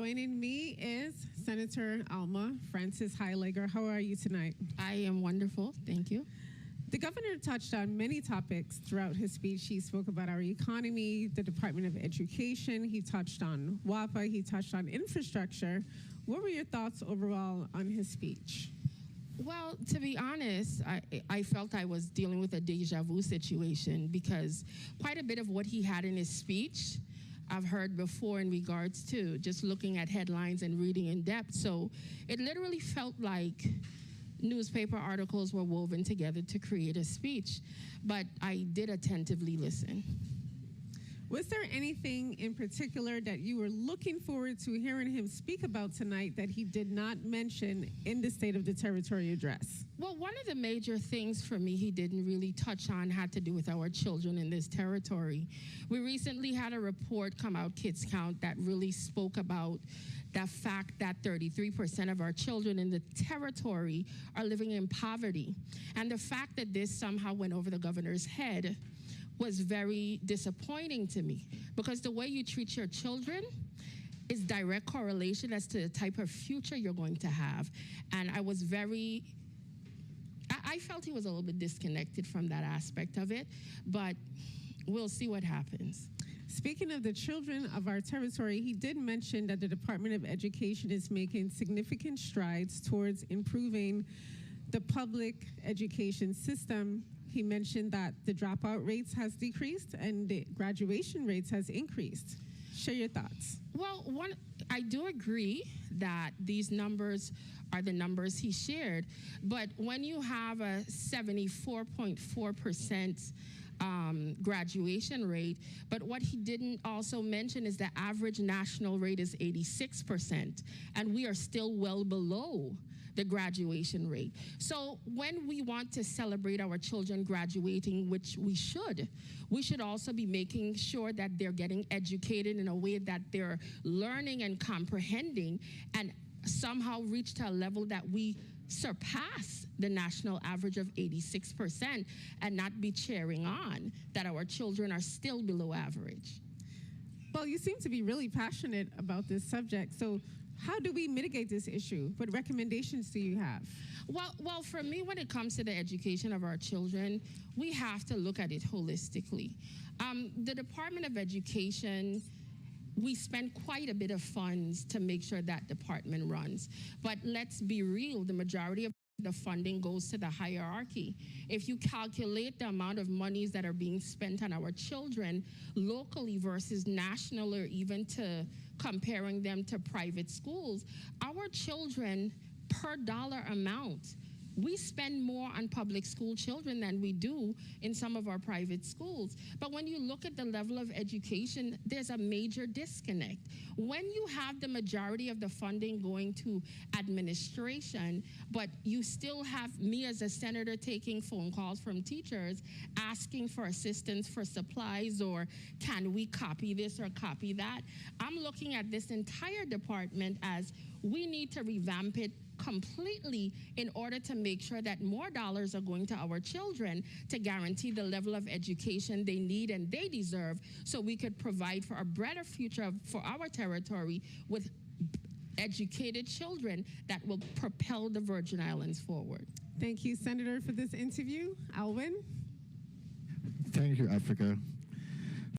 Joining me is Senator Alma Frances Heileger. How are you tonight? I am wonderful. Thank you. The governor touched on many topics throughout his speech. He spoke about our economy, the Department of Education. He touched on WAPA. He touched on infrastructure. What were your thoughts overall on his speech? Well, to be honest, I felt I was dealing with a deja vu situation because quite a bit of what he had in his speech I've heard before in regards to just looking at headlines and reading in depth. So it literally felt like newspaper articles were woven together to create a speech, but I did attentively listen. Was there anything in particular that you were looking forward to hearing him speak about tonight that he did not mention in the State of the Territory address? Well, one of the major things for me he didn't really touch on had to do with our children in this territory. We recently had a report come out, Kids Count, that really spoke about the fact that 33% of our children in the territory are living in poverty. And the fact that this somehow went over the governor's head was very disappointing to me, because the way you treat your children is direct correlation as to the type of future you're going to have. And I felt he was a little bit disconnected from that aspect of it, but we'll see what happens. Speaking of the children of our territory, he did mention that the Department of Education is making significant strides towards improving the public education system. He mentioned that the dropout rates has decreased and the graduation rates has increased. Share your thoughts. Well, I do agree that these numbers are the numbers he shared, but when you have a 74.4% graduation rate, but what he didn't also mention is the average national rate is 86%, and we are still well below the graduation rate. So when we want to celebrate our children graduating, which we should also be making sure that they're getting educated in a way that they're learning and comprehending and somehow reach to a level that we surpass the national average of 86% and not be cheering on that our children are still below average. Well, you seem to be really passionate about this subject. So how do we mitigate this issue? What recommendations do you have? Well, for me, when it comes to the education of our children, we have to look at it holistically. The Department of Education, we spend quite a bit of funds to make sure that department runs. But let's be real, the majority of the funding goes to the hierarchy. If you calculate the amount of monies that are being spent on our children locally versus national, or even to comparing them to private schools, our children per dollar amount, we spend more on public school children than we do in some of our private schools. But when you look at the level of education, there's a major disconnect. When you have the majority of the funding going to administration, but you still have me as a senator taking phone calls from teachers asking for assistance for supplies, or can we copy this or copy that, I'm looking at this entire department as we need to revamp it completely in order to make sure that more dollars are going to our children to guarantee the level of education they need and they deserve, so we could provide for a better future for our territory with educated children that will propel the Virgin Islands forward. Thank you, Senator, for this interview. Alwyn? Thank you, Africa.